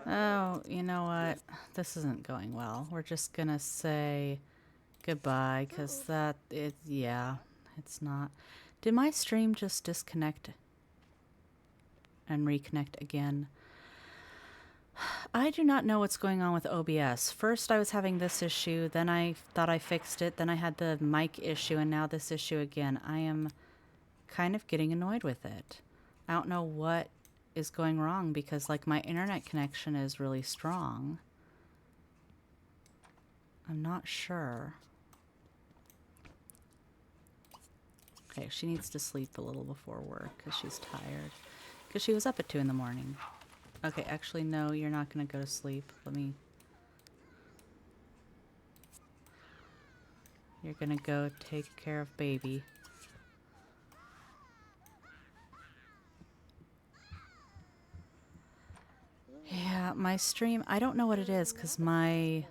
Oh, you know what? This isn't going well. We're just gonna say goodbye, because yeah, it's not. Did my stream just disconnect and reconnect again? I do not know what's going on with OBS. First I was having this issue, then I thought I fixed it, then I had the mic issue, and now this issue again. I am kind of getting annoyed with it. I don't know what is going wrong, because like my internet connection is really strong. I'm not sure. Okay, she needs to sleep a little before work because she's tired. Because she was up at 2 in the morning. Okay, actually, no, you're not going to go to sleep. You're going to go take care of baby. Yeah, my stream, I don't know what it is because I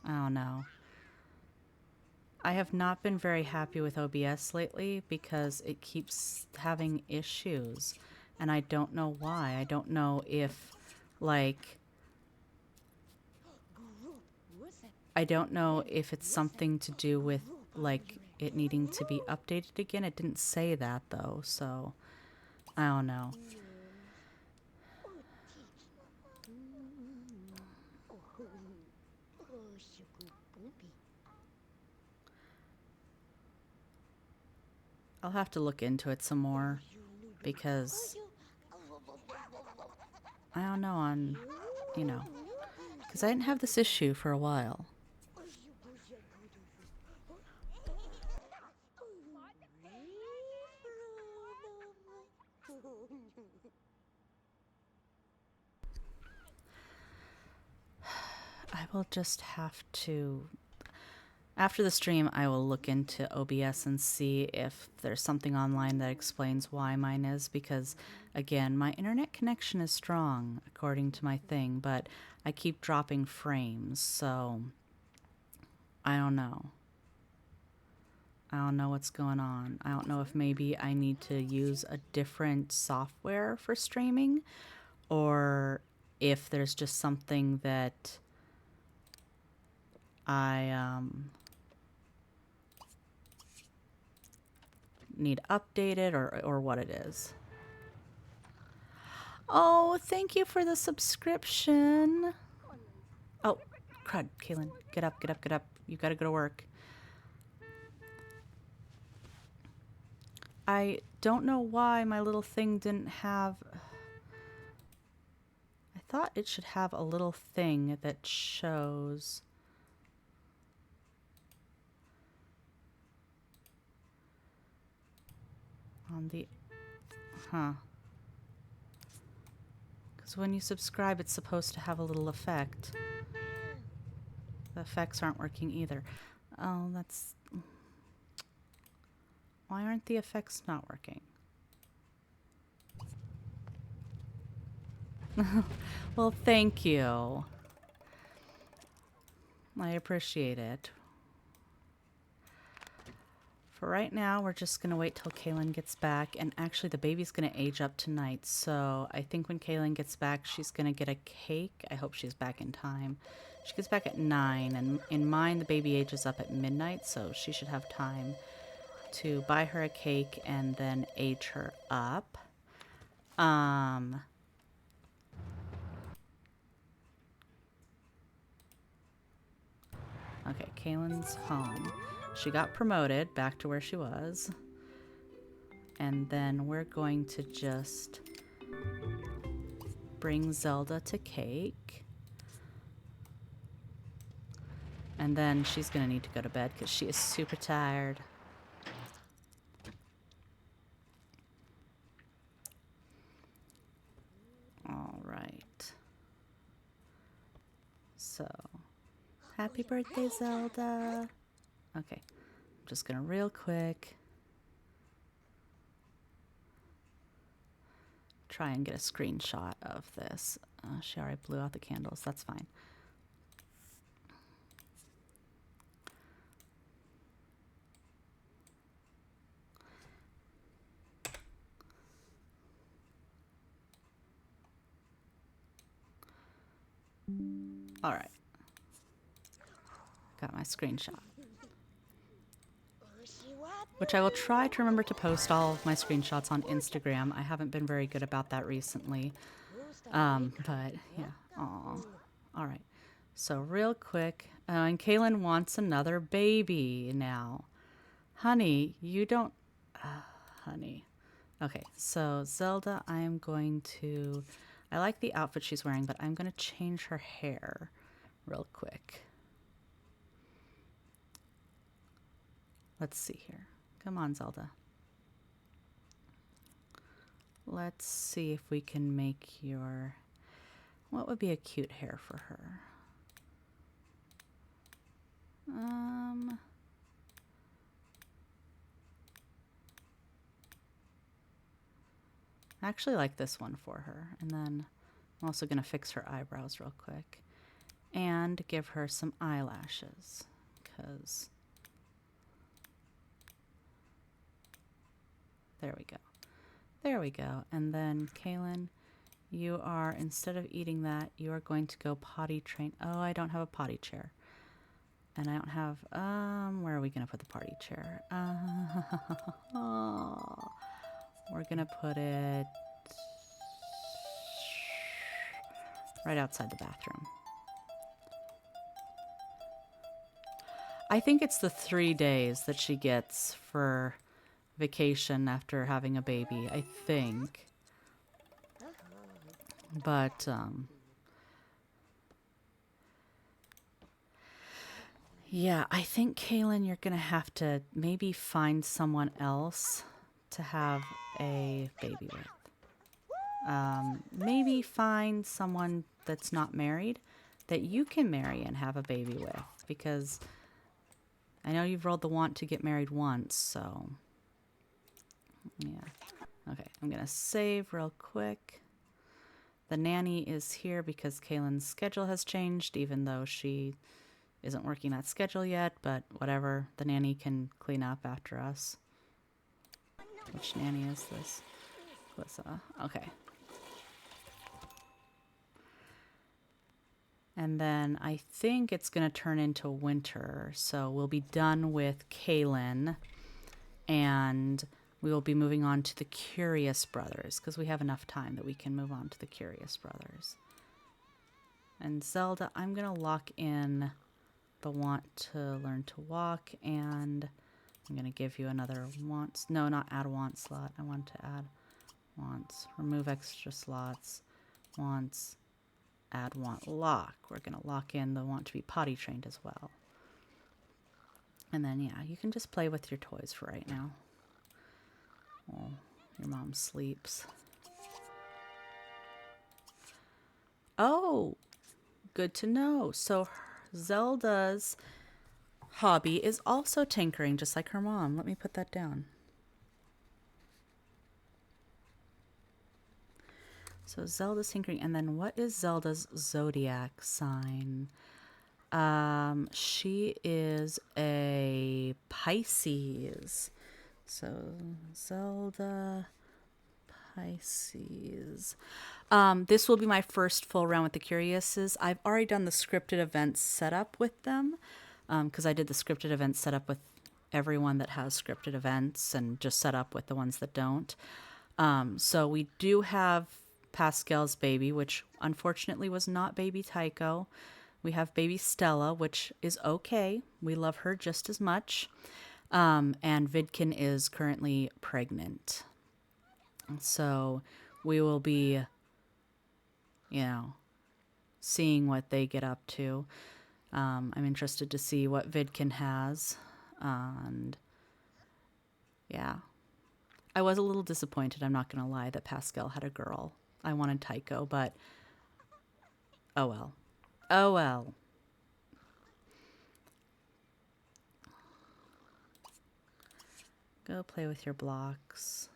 don't know. I have not been very happy with OBS lately because it keeps having issues. And I don't know why. I don't know if, like, I don't know if it's something to do with, like, it needing to be updated again. It didn't say that, though, so I don't know. I'll have to look into it some more because I don't know you know, because I didn't have this issue for a while. I will just have to, after the stream, I will look into OBS and see if there's something online that explains why mine is, because again, my internet connection is strong according to my thing, but I keep dropping frames, so I don't know. I don't know what's going on. I don't know if maybe I need to use a different software for streaming, or if there's just something that I need updated, or what it is. Oh, thank you for the subscription. Oh, crud, Kaylynn. Get up, get up, get up. You gotta go to work. I don't know why my little thing didn't have... I thought it should have a little thing that shows... on the... Huh. Because when you subscribe, it's supposed to have a little effect. The effects aren't working either. Oh, that's... Why aren't the effects not working? Well, thank you. I appreciate it. For right now, we're just going to wait till Kaylynn gets back. And actually, the baby's going to age up tonight. So I think when Kaylynn gets back, she's going to get a cake. I hope she's back in time. She gets back at 9. And in mine, the baby ages up at midnight. So she should have time to buy her a cake and then age her up. Okay, Kaylynn's home. She got promoted back to where she was. And then we're going to just bring Zelda to cake. And then she's going to need to go to bed because she is super tired. All right. So, happy birthday, Zelda. Okay, I'm just going to real quick try and get a screenshot of this. She already blew out the candles. That's fine. All right. Got my screenshot. Which I will try to remember to post all of my screenshots on Instagram. I haven't been very good about that recently. But yeah. Aw. All right. So real quick, and Kaylynn wants another baby now. Honey, you don't... honey. Okay, so Zelda, I am going to... I like the outfit she's wearing, but I'm going to change her hair real quick. Let's see here. Come on, Zelda. Let's see if we can make your... What would be a cute hair for her? I actually like this one for her. And then I'm also going to fix her eyebrows real quick. And give her some eyelashes. Because... There we go. There we go. And then, Kaylynn, you are, instead of eating that, you are going to go potty train. Oh, I don't have a potty chair. And I don't have, where are we going to put the potty chair? We're going to put it right outside the bathroom. I think it's the 3 days that she gets for vacation after having a baby, I think. But, yeah, I think, Kaylynn, you're going to have to maybe find someone else to have a baby with. Maybe find someone that's not married that you can marry and have a baby with. Because I know you've rolled the want to get married once, so... Yeah. Okay, I'm going to save real quick. The nanny is here because Kaylynn's schedule has changed, even though she isn't working that schedule yet, but whatever. The nanny can clean up after us. Which nanny is this? Okay. And then I think it's going to turn into winter, so we'll be done with Kaylynn, and we will be moving on to the Curious Brothers, because we have enough time that we can move on to the Curious Brothers. And Zelda, I'm going to lock in the want to learn to walk, and I'm going to give you another wants. No, not add a want slot. I want to add wants. Remove extra slots. Wants. Add want lock. We're going to lock in the want to be potty trained as well. And then, yeah, you can just play with your toys for right now. Oh, your mom sleeps. Oh, good to know. So Zelda's hobby is also tinkering, just like her mom. Let me put that down. So Zelda's tinkering. And then what is Zelda's zodiac sign? She is a Pisces. So Zelda Pisces. This will be my first full round with the Curiouses. I've already done the scripted events setup with them, because I did the scripted events setup with everyone that has scripted events and just set up with the ones that don't. So we do have Pascal's baby, which unfortunately was not baby Tycho. We have baby Stella, which is okay. We love her just as much. And Vidkin is currently pregnant. So we will be, seeing what they get up to. I'm interested to see what Vidkin has. And yeah, I was a little disappointed, I'm not going to lie, that Pascal had a girl. I wanted Tycho, but oh well. Oh well. Go play with your blocks.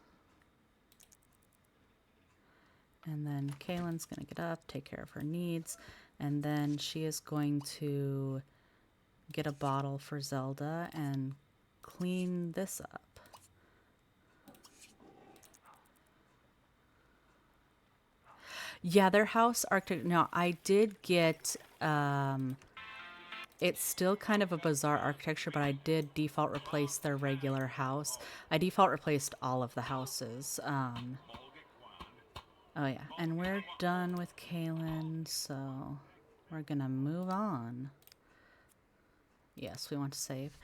And then Kaylynn's going to get up, take care of her needs, and then she is going to get a bottle for Zelda and clean this up. Yeah, their house architect. No, I did get It's still kind of a bizarre architecture, but I did default replace their regular house. I default replaced all of the houses. Oh yeah, and we're done with Kaylynn, so we're gonna move on. Yes, we want to save.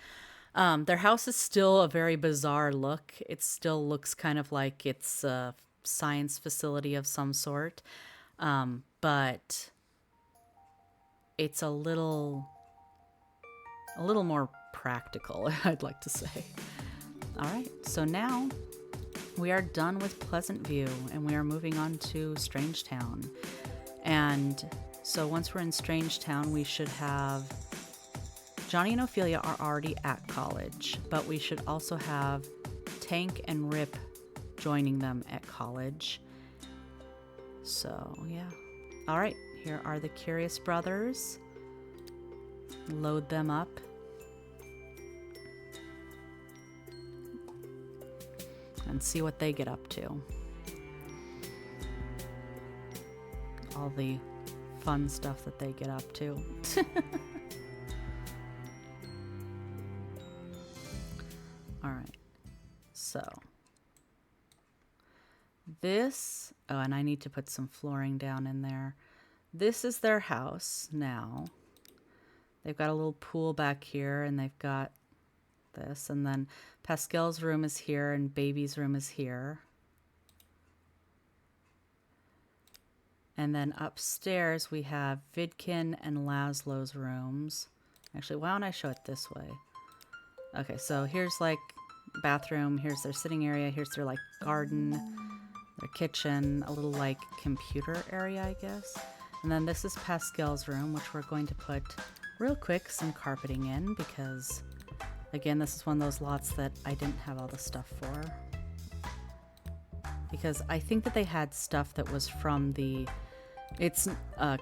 Their house is still a very bizarre look. It still looks kind of like it's a science facility of some sort, but it's a little more practical, I'd like to say. All right, so now we are done with Pleasant View and we are moving on to Strangetown. And so once we're in Strangetown, we should have Johnny and Ophelia are already at college, but we should also have Tank and Rip joining them at college. So, yeah. All right, here are the Curious Brothers. Load them up. And see what they get up to. All the fun stuff that they get up to. All right. So this, oh, and I need to put some flooring down in there. This is their house now. They've got a little pool back here, and they've got this, and then Pascal's room is here, and Baby's room is here. And then upstairs we have Vidkin and Laszlo's rooms. Actually, why don't I show it this way? Okay, so here's like bathroom, here's their sitting area, here's their like garden, their kitchen, a little like computer area, I guess. And then this is Pascal's room, which we're going to put real quick some carpeting in because, again, this is one of those lots that I didn't have all the stuff for. Because I think that they had stuff that was from the, it's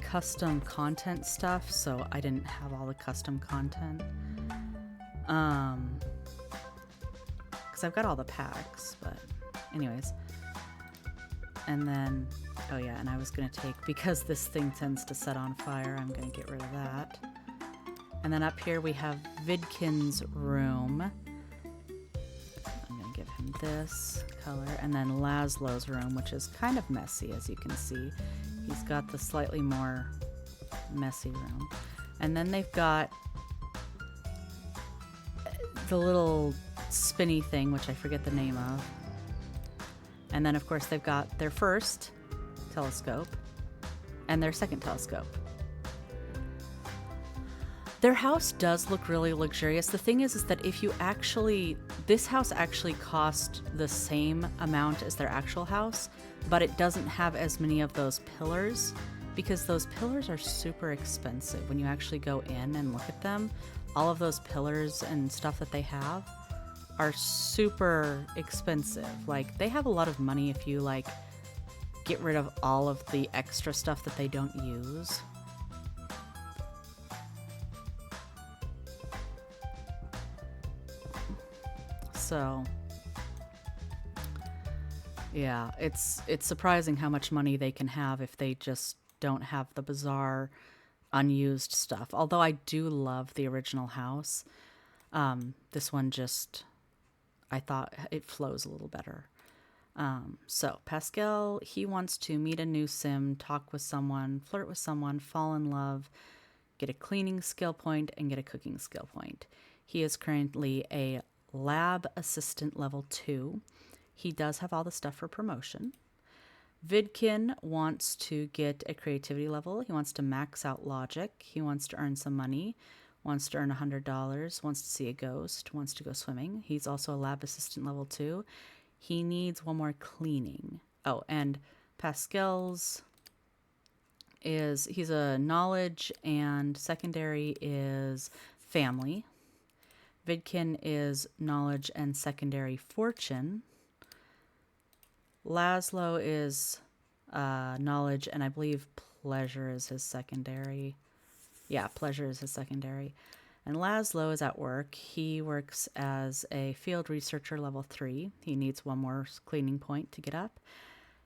custom content stuff, so I didn't have all the custom content. Because I've got all the packs, but anyways. And then, oh yeah, and I was going to take, because this thing tends to set on fire, I'm going to get rid of that. And then up here we have Vidkin's room. I'm going to give him this color. And then Laszlo's room, which is kind of messy, as you can see. He's got the slightly more messy room. And then they've got the little spinny thing, which I forget the name of. And then, of course, they've got their first telescope and their second telescope. Their house does look really luxurious. The thing is that if you actually, this house actually cost the same amount as their actual house, but it doesn't have as many of those pillars because those pillars are super expensive. When you actually go in and look at them, all of those pillars and stuff that they have are super expensive. Like, they have a lot of money if you like get rid of all of the extra stuff that they don't use. So yeah, it's surprising how much money they can have if they just don't have the bizarre unused stuff. Although I do love the original house. This one just, I thought it flows a little better. So Pascal, he wants to meet a new sim, talk with someone, flirt with someone, fall in love, get a cleaning skill point, and get a cooking skill point. He is currently a lab assistant level 2. He does have all the stuff for promotion. Vidkin wants to get a creativity level. He wants to max out logic. He wants to earn some money. Wants to earn $100. Wants to see a ghost. Wants to go swimming. He's also a lab assistant level 2. He needs one more cleaning. Oh, and Pascal's is, he's a knowledge, and secondary is family. Vidkin is knowledge and secondary fortune. Laszlo is knowledge, and I believe pleasure is his secondary. Yeah, pleasure is his secondary. And Laszlo is at work. He works as a field researcher level 3. He needs one more cleaning point to get up.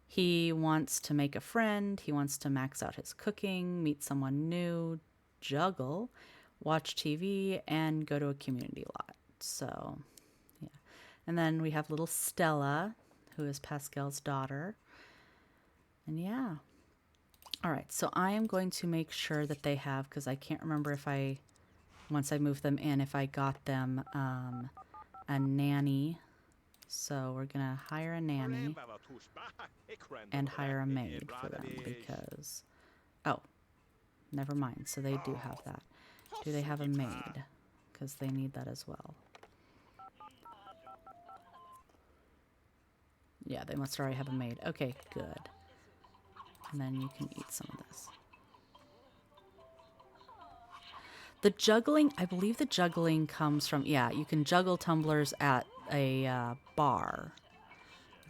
He wants to make a friend. He wants to max out his cooking, meet someone new, juggle, watch TV, and go to a community lot. So, yeah. And then we have little Stella, who is Pascal's daughter. And yeah. All right, so I am going to make sure that they have, because I can't remember if once I move them in, if I got them a nanny. So we're going to hire a nanny and hire a maid for them because, oh, never mind. So they do have that. Do they have a maid? Because they need that as well. Yeah, they must already have a maid. Okay, good. And then you can eat some of this. The juggling, I believe the juggling comes from, yeah, you can juggle tumblers at a bar.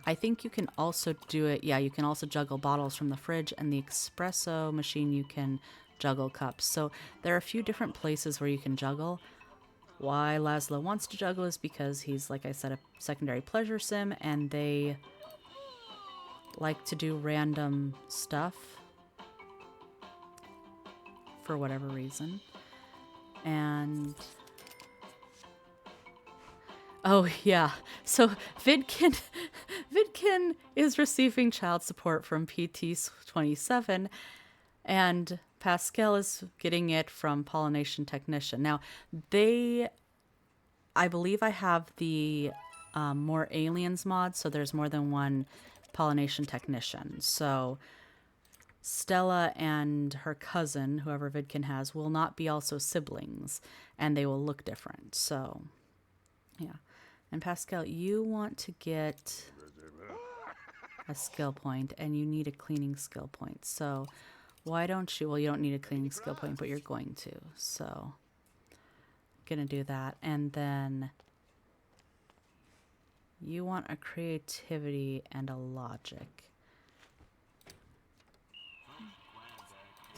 I think you can also do it, yeah, you can also juggle bottles from the fridge, and the espresso machine you can juggle cups. So there are a few different places where you can juggle. Why Laszlo wants to juggle is because he's, like I said, a secondary pleasure sim, and they like to do random stuff for whatever reason. And oh yeah, so Vidkin is receiving child support from PT27, and Pascal is getting it from Pollination Technician. Now I believe I have the More Aliens mod, so there's more than one Pollination Technician. So Stella and her cousin, whoever Vidkin has, will not be also siblings, and they will look different. So, yeah. And Pascal, you want to get a skill point, and you need a cleaning skill point. So, why don't you? Well, you don't need a cleaning skill point, but you're going to. So, I'm going to do that. And then you want a creativity and a logic.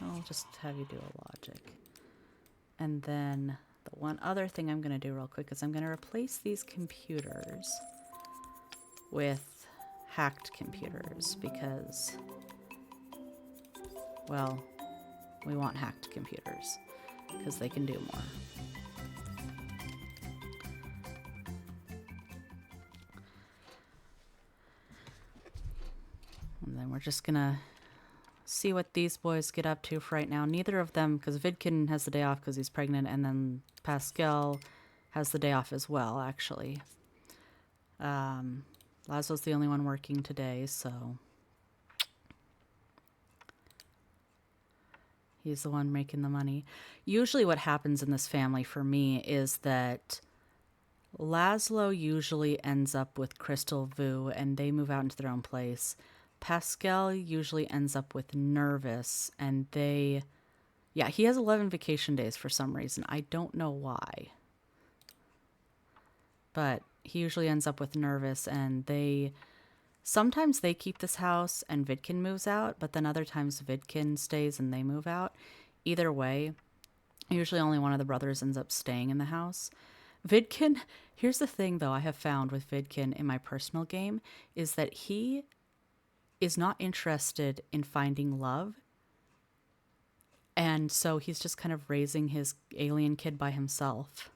I'll just have you do a logic. And then the one other thing I'm going to do real quick is I'm going to replace these computers with hacked computers because, well, we want hacked computers because they can do more. And then we're just going to see what these boys get up to for right now. Neither of them, because Vidkin has the day off because he's pregnant, and then Pascal has the day off as well, actually. Laszlo's the only one working today, so he's the one making the money. Usually what happens in this family for me is that Laszlo usually ends up with Crystal Vu, and they move out into their own place. Pascal usually ends up with Nervous, and he has 11 vacation days for some reason. I don't know why. But he usually ends up with Nervous, and sometimes they keep this house and Vidkin moves out, but then other times Vidkin stays and they move out. Either way, usually only one of the brothers ends up staying in the house. Vidkin, here's the thing though I have found with Vidkin in my personal game, is that he is not interested in finding love. And so he's just kind of raising his alien kid by himself.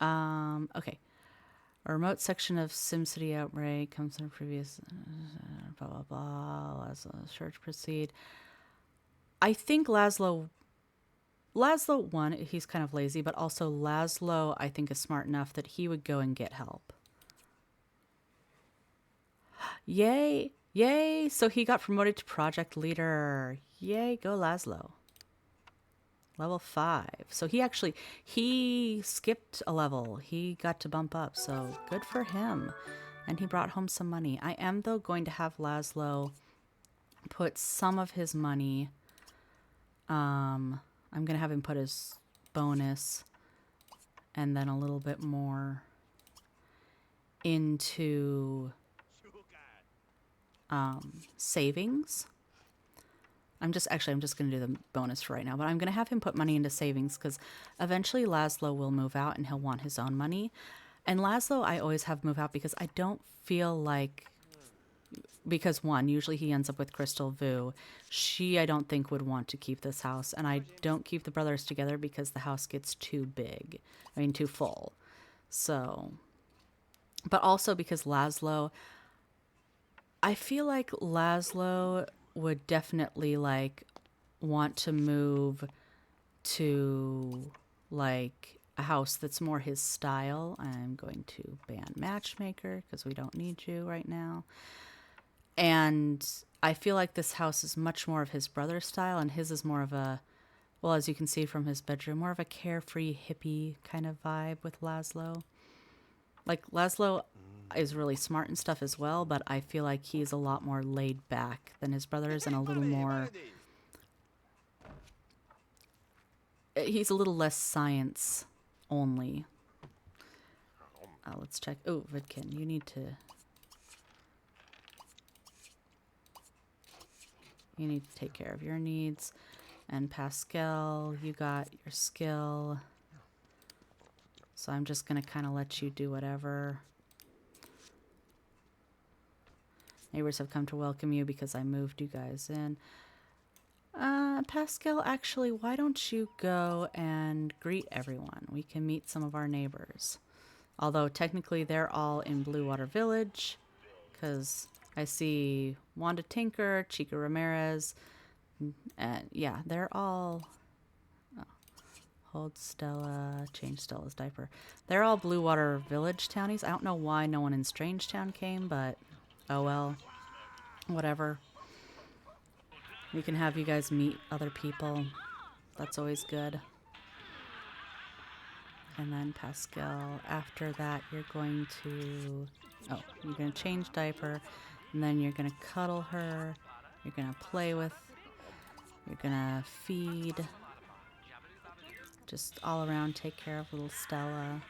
Okay. A remote section of SimCity Outbreak comes in a previous blah, blah, blah. Laszlo, church proceed. I think Laszlo, one, he's kind of lazy, but also Laszlo, I think, is smart enough that he would go and get help. Yay! Yay! So he got promoted to project leader. Yay, go Laszlo. Level 5. So he skipped a level. He got to bump up, so good for him. And he brought home some money. I am, though, going to have Laszlo put some of his money. I'm going to have him put his bonus and then a little bit more into savings. I'm just going to do the bonus for right now, but I'm going to have him put money into savings because eventually Laszlo will move out and he'll want his own money. And Laszlo, I always have move out because I don't feel like because one, usually he ends up with Crystal Vu. She, I don't think, would want to keep this house. And I don't keep the brothers together because the house gets too big. I mean, too full. So, but also because Laszlo, I feel like Laszlo would definitely like want to move to like a house that's more his style. I'm going to ban matchmaker because we don't need you right now. And I feel like this house is much more of his brother's style, and his is more of a, well, as you can see from his bedroom, more of a carefree hippie kind of vibe with Laszlo. Like Laszlo is really smart and stuff as well, but I feel like he's a lot more laid back than his brothers and a little more, he's a little less science only. Let's check. Oh, Vidkin, you need to take care of your needs. And Pascal, you got your skill. So I'm just going to kind of let you do whatever. Neighbors have come to welcome you because I moved you guys in. Pascal, actually, why don't you go and greet everyone? We can meet some of our neighbors. Although technically they're all in Blue Water Village, because I see Wanda Tinker, Chica Ramirez, and yeah, they're all... Oh, hold Stella, change Stella's diaper. They're all Blue Water Village townies. I don't know why no one in Strangetown came, but oh well. Whatever. We can have you guys meet other people. That's always good. And then Pascal, after that, you're going to... Oh, you're going to change diaper. And then you're going to cuddle her. You're going to play with. You're going to feed. Just all around take care of little Stella.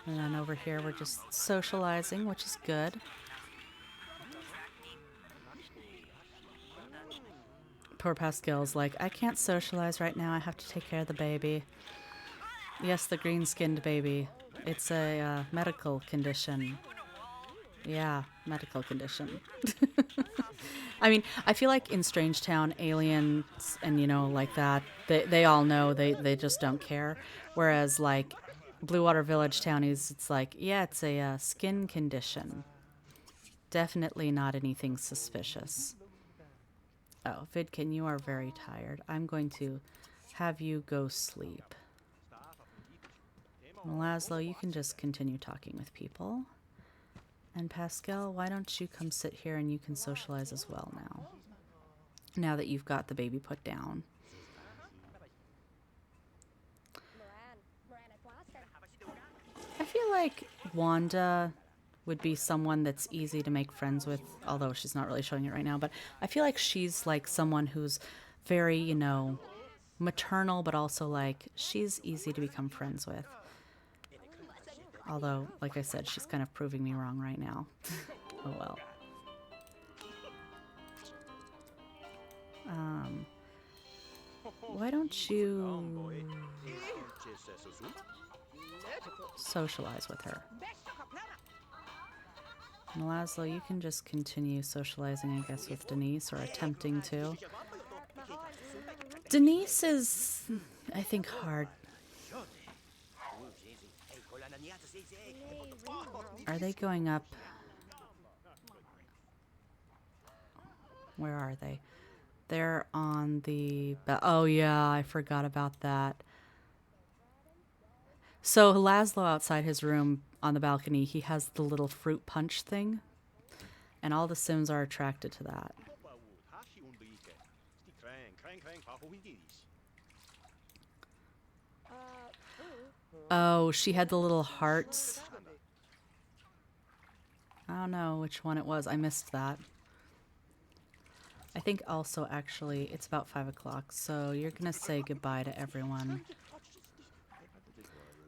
And then over here, we're just socializing, which is good. Poor Pascal's like, I can't socialize right now. I have to take care of the baby. Yes, the green-skinned baby. It's a medical condition. Yeah, medical condition. I mean, I feel like in Strangetown, aliens and, you know, like that, they all know. They just don't care. Whereas, like, Blue Water Village townies, it's like, yeah, it's a skin condition. Definitely not anything suspicious. Oh, Vidkin, you are very tired. I'm going to have you go sleep. And Laszlo, you can just continue talking with people. And Pascal, why don't you come sit here and you can socialize as well now. Now that you've got the baby put down. I feel like Wanda would be someone that's easy to make friends with, although she's not really showing it right now, but I feel like she's like someone who's very, you know, maternal, but also like she's easy to become friends with. Although, like I said, she's kind of proving me wrong right now. Oh well. Why don't you socialize with her? And Laszlo, you can just continue socializing, I guess, with Denise, or attempting to. Denise is, I think, hard. Are they going up? Where are they? They're on the... Oh, yeah, I forgot about that. So Laszlo outside his room on the balcony, he has the little fruit punch thing. And all the Sims are attracted to that. Oh, she had the little hearts. I don't know which one it was. I missed that. I think also, actually, it's about 5 o'clock, so you're going to say goodbye to everyone.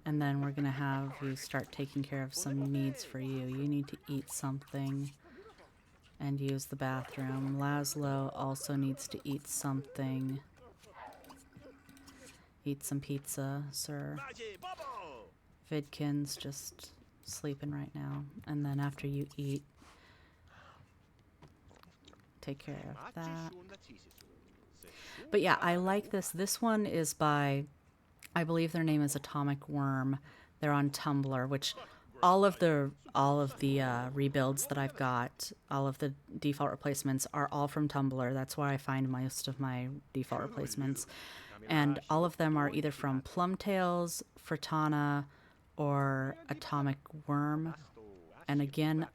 And then we're going to have you start taking care of some needs for you. You need to eat something and use the bathroom. Laszlo also needs to eat something Eat some pizza, sir. Vidkin's just sleeping right now. And then after you eat, take care of that. But yeah, I like this. This one is by, I believe their name is Atomic Worm. They're on Tumblr, which all of the rebuilds that I've got, all of the default replacements are all from Tumblr. That's where I find most of my default replacements. And all of them are either from Plumtails, Frittana, or Atomic Worm. And again,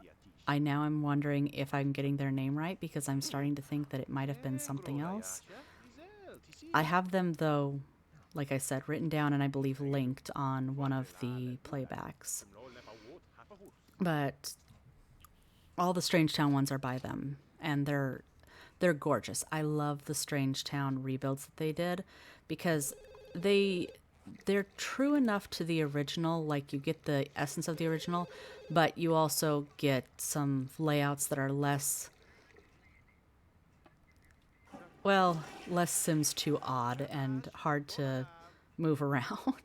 I'm wondering if I'm getting their name right, because I'm starting to think that it might have been something else. I have them, though, like I said, written down and I believe linked on one of the playbacks. But all the Strangetown ones are by them, and they're gorgeous. I love the Strangetown rebuilds that they did, because they're true enough to the original, like you get the essence of the original, but you also get some layouts that are less Sims 2 odd and hard to move around.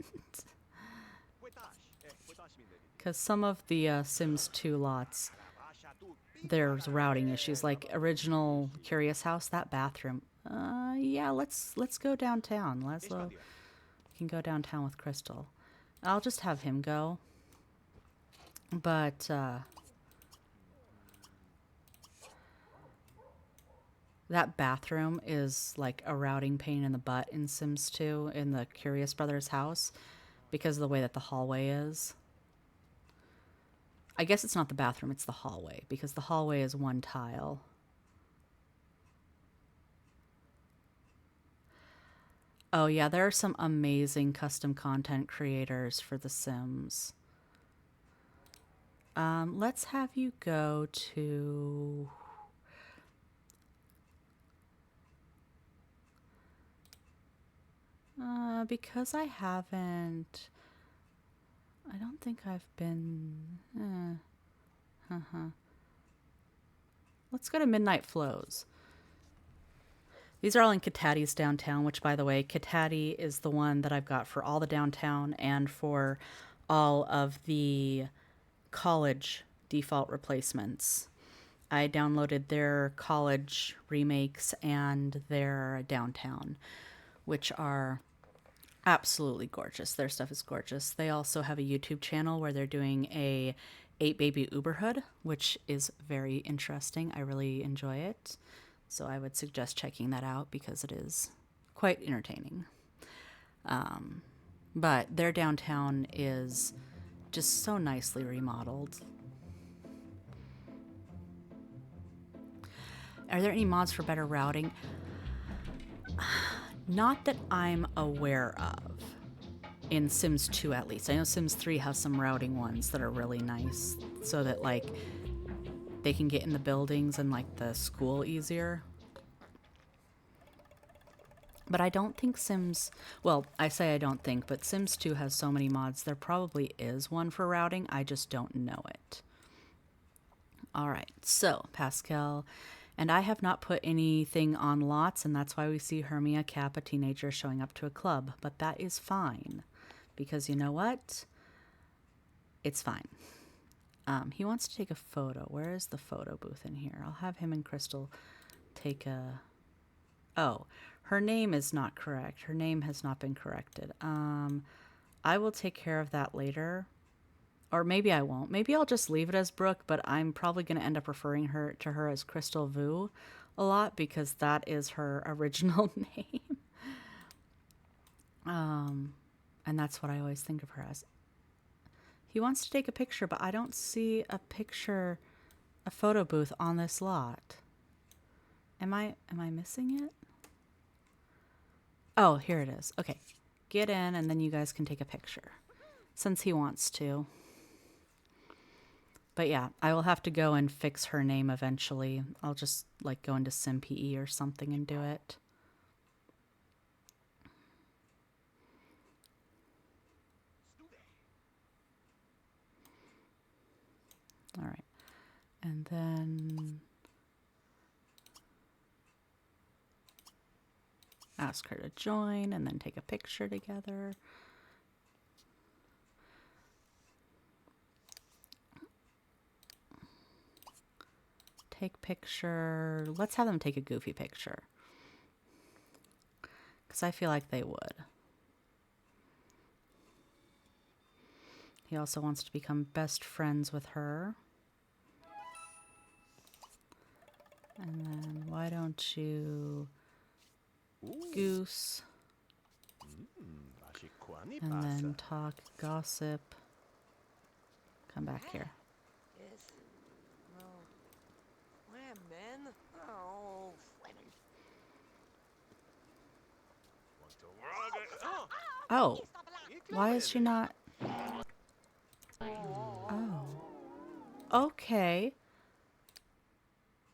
Because some of the Sims 2 lots, there's routing issues. Like original Curious House, that bathroom. Yeah, let's go downtown. Laszlo can go downtown with Crystal. I'll just have him go. But that bathroom is like a routing pain in the butt in Sims 2 in the Curious Brothers house, because of the way that the hallway is. I guess it's not the bathroom, it's the hallway, because the hallway is one tile. Oh yeah, there are some amazing custom content creators for The Sims. Let's have you go to... because I haven't... I don't think I've been... Let's go to Midnight Flows. These are all in Katati's downtown, which, by the way, Katati is the one that I've got for all the downtown and for all of the college default replacements. I downloaded their college remakes and their downtown, which are absolutely gorgeous. Their stuff is gorgeous. They also have a YouTube channel where they're doing a 8-baby Uberhood, which is very interesting. I really enjoy it. So I would suggest checking that out because it is quite entertaining. But their downtown is just so nicely remodeled. Are there any mods for better routing? Not that I'm aware of. In Sims 2 at least. I know Sims 3 has some routing ones that are really nice, so that like they can get in the buildings and like the school easier. But I don't think Sims, well, I say I don't think, but Sims 2 has so many mods, there probably is one for routing, I just don't know it. Alright, so Pascal, and I have not put anything on lots, and that's why we see Hermia Cap, a teenager, showing up to a club, but that is fine, because you know what? It's fine. He wants to take a photo. Where is the photo booth in here? I'll have him and Crystal take a... Oh, her name is not correct. Her name has not been corrected. I will take care of that later. Or maybe I won't. Maybe I'll just leave it as Brooke, but I'm probably going to end up referring to her as Crystal Vu a lot because that is her original name. And that's what I always think of her as. He wants to take a picture, but I don't see a photo booth on this lot. Am I missing it? Oh, here it is. Okay. Get in and then you guys can take a picture since he wants to. But yeah, I will have to go and fix her name eventually. I'll just like go into SimPE or something and do it. All right. And then ask her to join and then take a picture together. Take picture. Let's have them take a goofy picture. Because I feel like they would. He also wants to become best friends with her. And then why don't you goose? And then talk gossip. Come back here. Oh, why is she not? Oh, okay.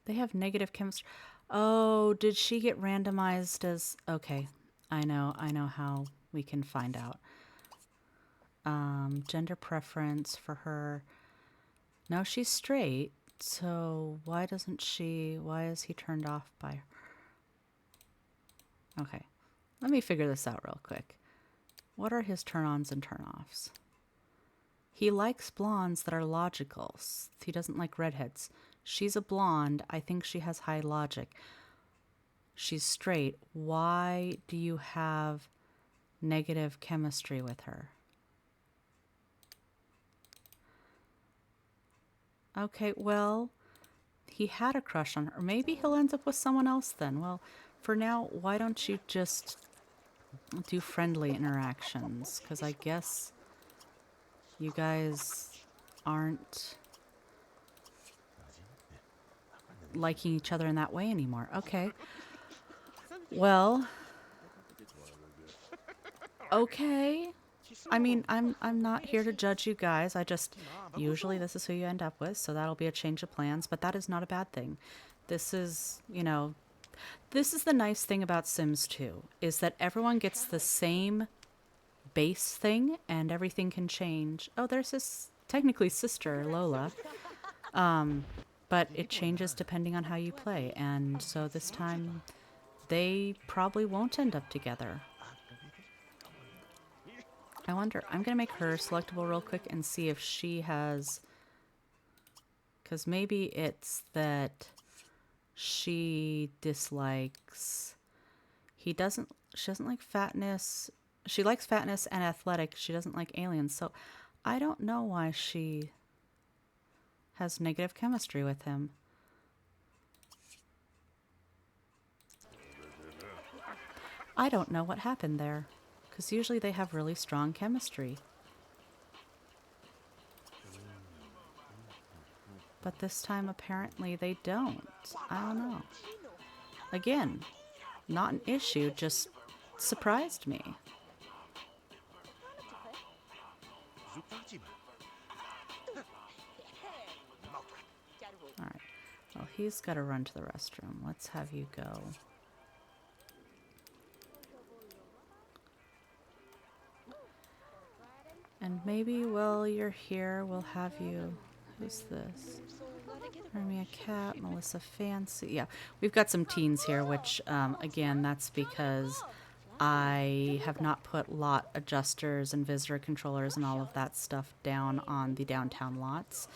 They have negative chemistry. Oh, did she get randomized as... Okay, I know how we can find out. Gender preference for her. No, she's straight, so why doesn't she... Why is he turned off by her? Okay, let me figure this out real quick. What are his turn-ons and turn-offs? He likes blondes that are logical. He doesn't like redheads. She's a blonde. I think she has high logic. She's straight. Why do you have negative chemistry with her? Okay, well, he had a crush on her. Maybe he'll end up with someone else then. Well, for now, why don't you just do friendly interactions? Because I guess you guys aren't liking each other in that way anymore. Okay. Well, okay. I mean, I'm not here to judge you guys. I just, usually this is who you end up with, so that'll be a change of plans, but that is not a bad thing. This is, you know, this is the nice thing about Sims 2, is that everyone gets the same base thing and everything can change. Oh, there's his technically sister, Lola. But it changes depending on how you play, and so this time they probably won't end up together. I wonder, I'm going to make her selectable real quick and see if she has... Because maybe it's that she dislikes... She doesn't like fatness. She likes fatness and athletic. She doesn't like aliens. So I don't know why she has negative chemistry with him. I don't know what happened there. Because usually they have really strong chemistry. But this time apparently they don't. I don't know. Again, not an issue, just surprised me. Alright. Well, he's got to run to the restroom. Let's have you go. And maybe while you're here, we'll have you... Who's this? Armia Cat, Melissa Fancy. Yeah, we've got some teens here, which, again, that's because I have not put lot adjusters and visitor controllers and all of that stuff down on the downtown lots.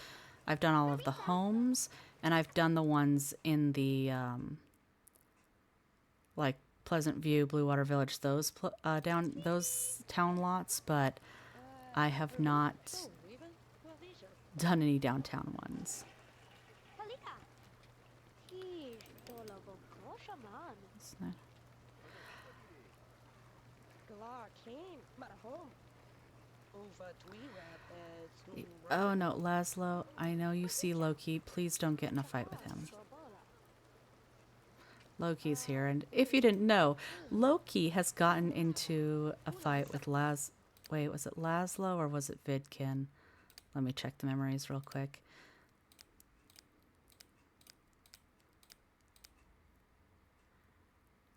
I've done all of the homes, and I've done the ones in the, like, Pleasant View, Blue Water Village, those town lots, but I have not done any downtown ones. Oh no, Laszlo, I know you see Loki. Please don't get in a fight with him. Loki's here, and if you didn't know, Loki has gotten into a fight with Wait, was it Laszlo or was it Vidkin? Let me check the memories real quick.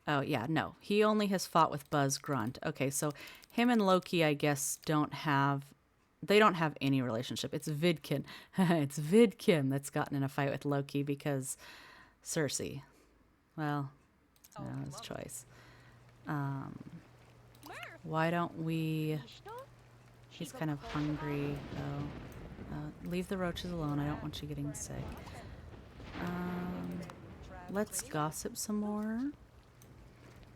Oh, yeah, no. He only has fought with Buzz Grunt. Okay, so him and Loki, I guess, don't have any relationship. It's Vidkin. It's Vidkin that's gotten in a fight with Loki because Cersei. Well, that was his choice. Why don't we... He's kind of hungry, though. Leave the roaches alone. I don't want you getting sick. Let's gossip some more.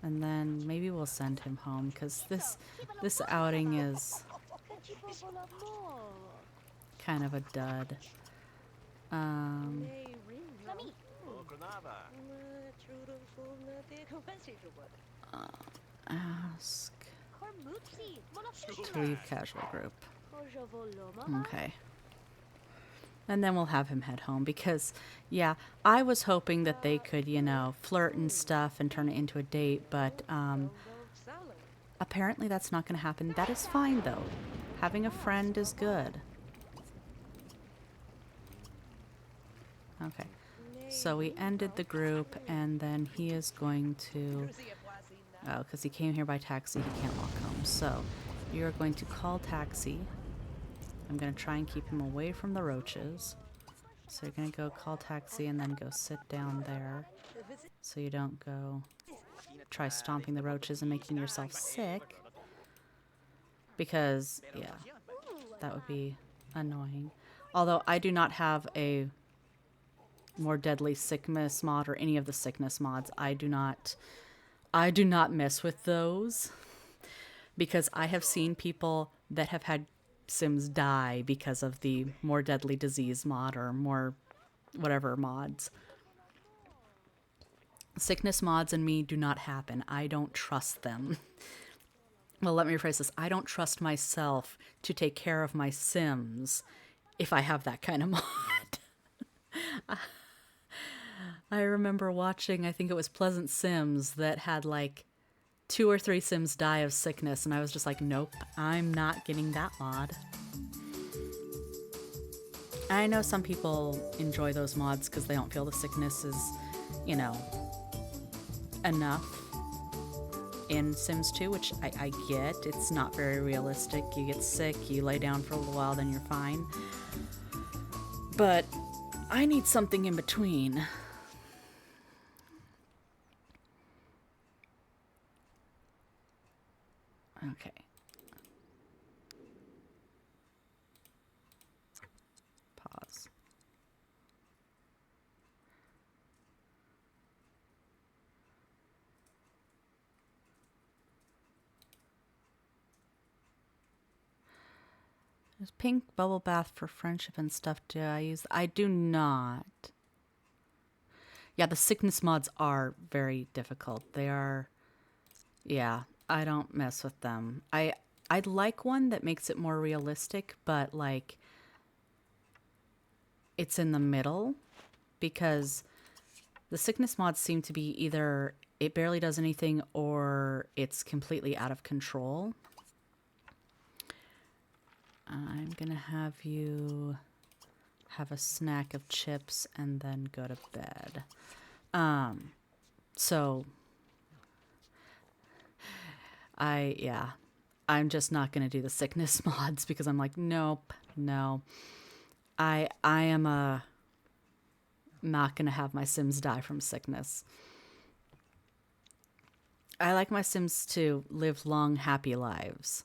And then maybe we'll send him home, because this outing is kind of a dud. Ask to leave casual group. Okay. And then we'll have him head home because, yeah, I was hoping that they could, you know, flirt and stuff and turn it into a date, but apparently that's not going to happen. That is fine, though. Having a friend is good. Okay. So we ended the group, and then he is going to... Oh, because he came here by taxi, he can't walk home. So you're going to call taxi. I'm going to try and keep him away from the roaches. So you're going to go call taxi and then go sit down there. So you don't go try stomping the roaches and making yourself sick. Because, yeah, that would be annoying. Although I do not have a more deadly sickness mod or any of the sickness mods. I do not mess with those. Because I have seen people that have had Sims die because of the more deadly disease mod or more whatever mods. Sickness mods and me do not happen. I don't trust them. Well, let me rephrase this. I don't trust myself to take care of my Sims if I have that kind of mod. I remember watching, I think it was Pleasant Sims, that had like 2 or 3 Sims die of sickness, and I was just like, nope, I'm not getting that mod. I know some people enjoy those mods because they don't feel the sickness is, you know, enough in Sims 2, which I get. It's not very realistic. You get sick, you lay down for a little while, then you're fine. But I need something in between. Okay. Pause. There's pink bubble bath for friendship and stuff. Do I use? I do not. Yeah, the sickness mods are very difficult. They are, yeah, I don't mess with them. I'd like one that makes it more realistic, but like it's in the middle, because the sickness mods seem to be either it barely does anything or it's completely out of control. I'm gonna have you have a snack of chips and then go to bed. So I'm just not gonna do the sickness mods because I'm like, nope, no. I am not gonna have my Sims die from sickness. I like my Sims to live long, happy lives.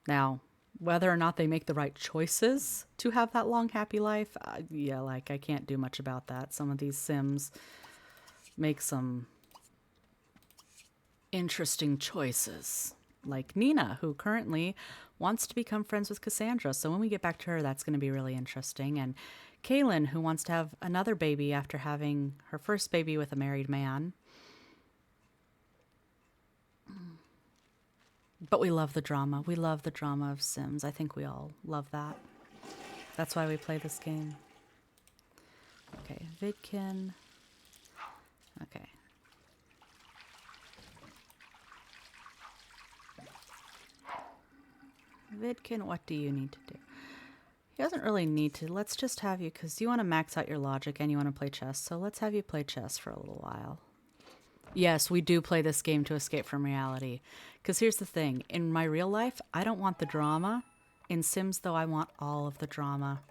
Now, whether or not they make the right choices to have that long, happy life, yeah, like I can't do much about that. Some of these Sims make some interesting choices. Like Nina, who currently wants to become friends with Cassandra. So when we get back to her, that's going to be really interesting. And Kaylynn, who wants to have another baby after having her first baby with a married man. But we love the drama. We love the drama of Sims. I think we all love that. That's why we play this game. Okay, Vidkin. Okay. Vidkin, what do you need to do? He doesn't really need to. Let's just have you, because you want to max out your logic and you want to play chess. So let's have you play chess for a little while. Yes, we do play this game to escape from reality. Because here's the thing. In my real life, I don't want the drama. In Sims, though, I want all of the drama.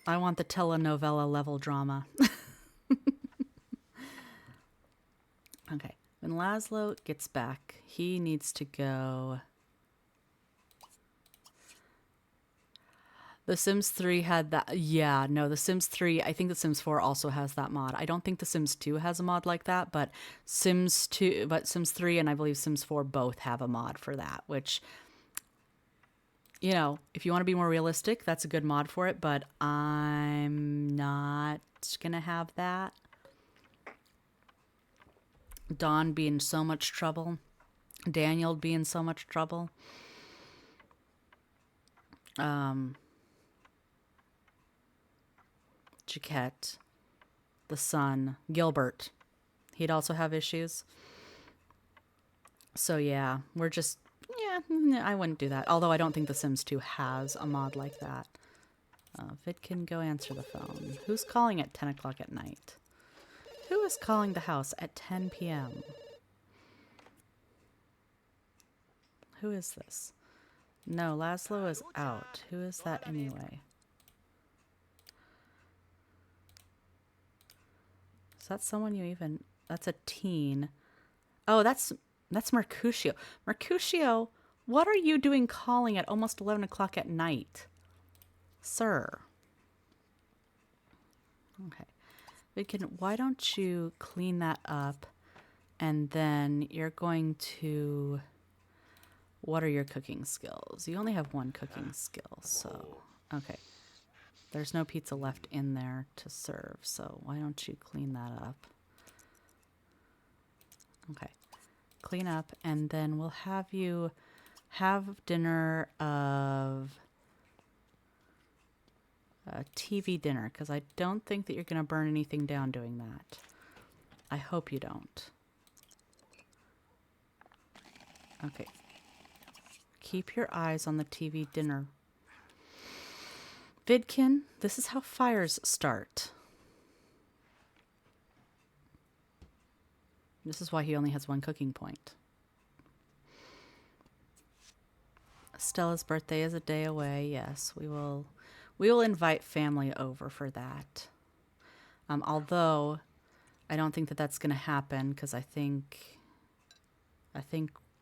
I want the telenovela level drama. Okay. When Laszlo gets back, he needs to go. The Sims 3 had that. Yeah, no, The Sims 3, I think The Sims 4 also has that mod. I don't think The Sims 2 has a mod like that, but Sims 3 and I believe Sims 4 both have a mod for that, which, you know, if you want to be more realistic, that's a good mod for it, but I'm not going to have that. Dawn be in so much trouble. Daniel be in so much trouble. Jaquette, the son, Gilbert, he'd also have issues. So yeah, we're just, yeah, I wouldn't do that. Although I don't think The Sims 2 has a mod like that. Vidkin, go answer the phone. Who's calling at 10 o'clock at night? Who is calling the house at 10 p.m.? Who is this? No, Laszlo is out. Who is that anyway? Is that someone you even... That's a teen. Oh, that's Mercutio. Mercutio, what are you doing calling at almost 11 o'clock at night? Sir. Okay. Vidkin, why don't you clean that up, and then you're going to... What are your cooking skills? You only have one cooking skill, so... Okay. There's no pizza left in there to serve, so why don't you clean that up? Okay. Clean up, and then we'll have you have dinner of... a TV dinner, because I don't think that you're going to burn anything down doing that. I hope you don't. Okay. Keep your eyes on the TV dinner. Vidkin, this is how fires start. This is why he only has one cooking point. Stella's birthday is a day away. Yes, we will invite family over for that. Although I don't think that that's going to happen, because I think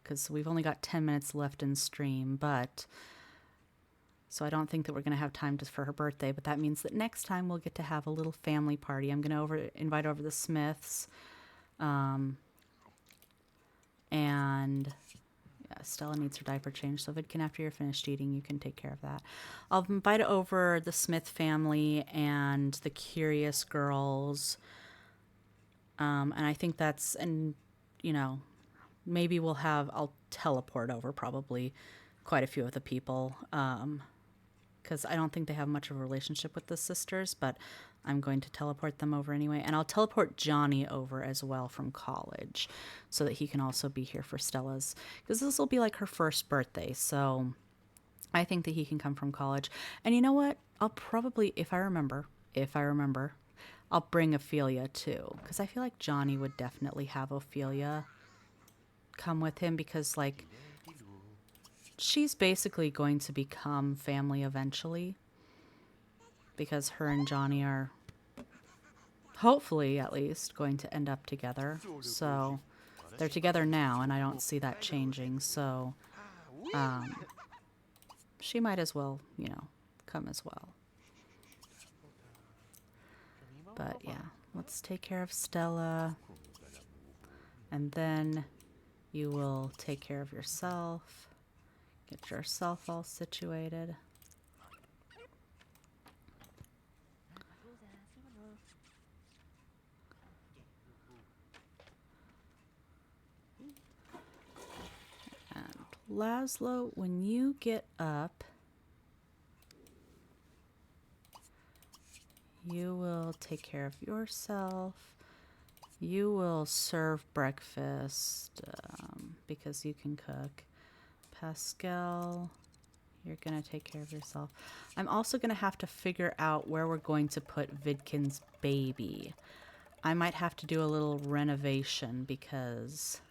because we've only got 10 minutes left in stream, but so I don't think that we're going to have time for her birthday, but that means that next time we'll get to have a little family party. I'm going to invite over the Smiths, and yeah, Stella needs her diaper changed, so Vidkin, after you're finished eating, you can take care of that. I'll invite over the Smith family and the Curious Girls, and I think that's, and you know, maybe I'll teleport over probably quite a few of the people, because I don't think they have much of a relationship with the sisters, but I'm going to teleport them over anyway. And I'll teleport Johnny over as well from college so that he can also be here for Stella's, because this will be like her first birthday. So I think that he can come from college. And you know what? I'll probably, if I remember, I'll bring Ophelia too, because I feel like Johnny would definitely have Ophelia come with him, because like she's basically going to become family eventually, because her and Johnny are hopefully at least going to end up together. So they're together now, and I don't see that changing, so she might as well, you know, come as well. But yeah, let's take care of Stella, and then you will take care of yourself. Get yourself all situated. And Laszlo, when you get up, you will take care of yourself. You will serve breakfast, because you can cook. Pascal, you're going to take care of yourself. I'm also going to have to figure out where we're going to put Vidkin's baby. I might have to do a little renovation, because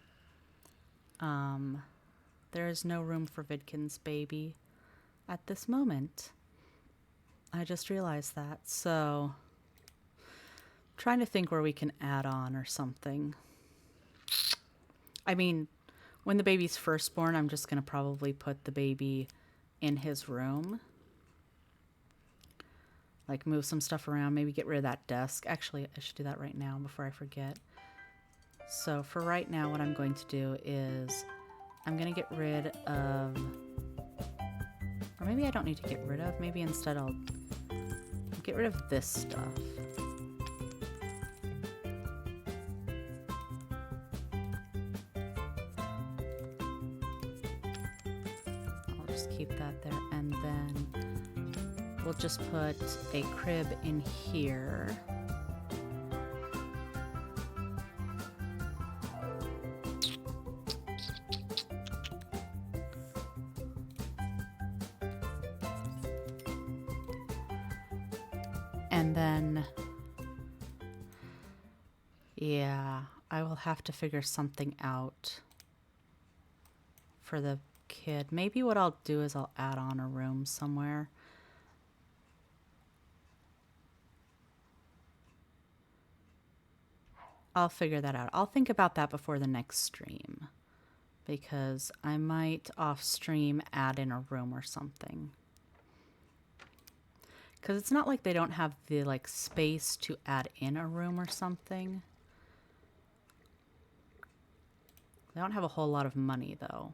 there is no room for Vidkin's baby at this moment. I just realized that, so trying to think where we can add on or something. I mean, when the baby's first born, I'm just going to probably put the baby in his room. Like move some stuff around, maybe get rid of that desk. Actually, I should do that right now before I forget. So for right now, what I'm going to do is I'm going to get rid of, or maybe I don't need to get rid of, maybe instead I'll get rid of this stuff. I'll just keep that there, and then we'll just put a crib in here. And then, yeah, I will have to figure something out for the kid. Maybe what I'll do is I'll add on a room somewhere. I'll figure that out. I'll think about that before the next stream, because I might off stream add in a room or something. Because it's not like they don't have the like space to add in a room or something. They don't have a whole lot of money though.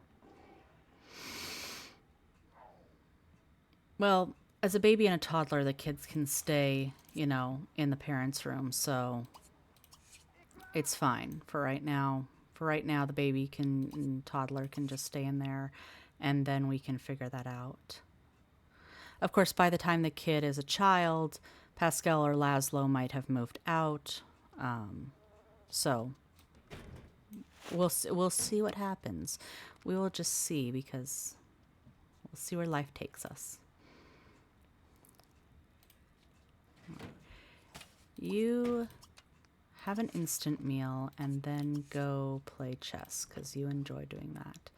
Well, as a baby and a toddler, the kids can stay, you know, in the parents' room, so it's fine for right now. For right now, the baby and toddler can just stay in there, and then we can figure that out. Of course, by the time the kid is a child, Pascal or Laszlo might have moved out. So we'll see what happens. We will just see, because we'll see where life takes us. You have an instant meal and then go play chess, because you enjoy doing that.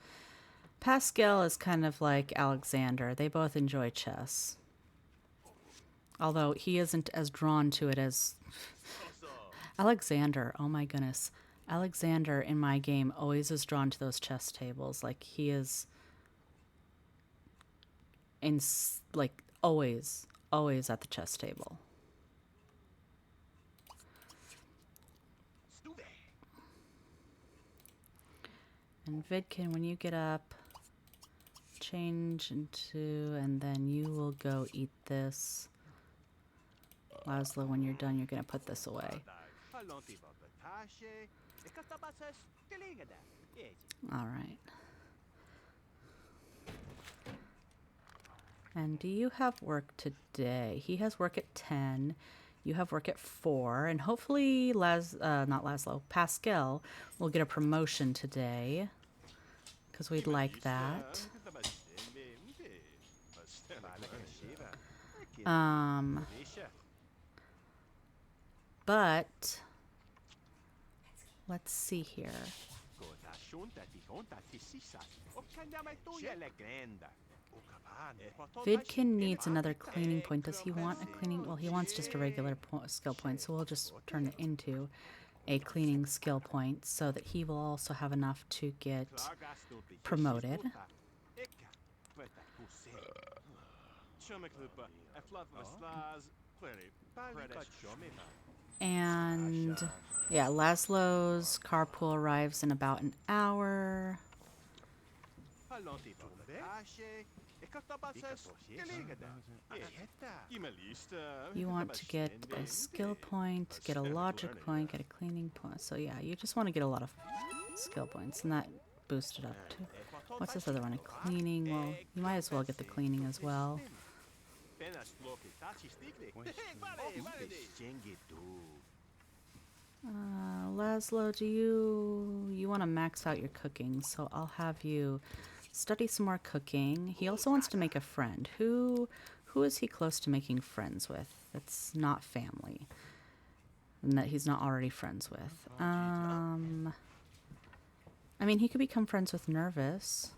Pascal is kind of like Alexander. They both enjoy chess. Although he isn't as drawn to it as Alexander. Oh my goodness. Alexander in my game always is drawn to those chess tables. Like he is like always at the chess table. And Vidkin, when you get up, change into, and then you will go eat this. Laszlo, when you're done, you're going to put this away. All right. And do you have work today? He has work at 10. You have work at 4. And hopefully, not Laszlo, Pascal will get a promotion today, because we'd like that. But let's see here. Vidkin needs another cleaning point. Does he want a cleaning? Well, he wants just a regular skill point, so we'll just turn it into a cleaning skill point so that he will also have enough to get promoted. And yeah, Laszlo's carpool arrives in about an hour. You want to get a skill point, get a logic point, get a cleaning point. So yeah, you just want to get a lot of skill points, and that boosted up to, what's this other one? A cleaning. Well, you might as well get the cleaning as well. Laszlo, do you want to max out your cooking? So I'll have you study some more cooking. He also wants to make a friend. Who is he close to making friends with? That's not family, and that he's not already friends with. I mean, he could become friends with Nervous.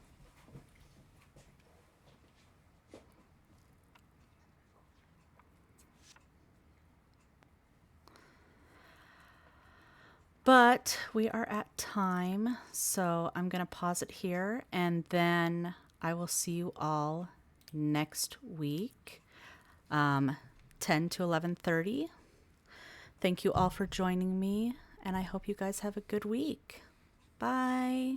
But we are at time, so I'm going to pause it here, and then I will see you all next week, 10 to 11:30. Thank you all for joining me, and I hope you guys have a good week. Bye.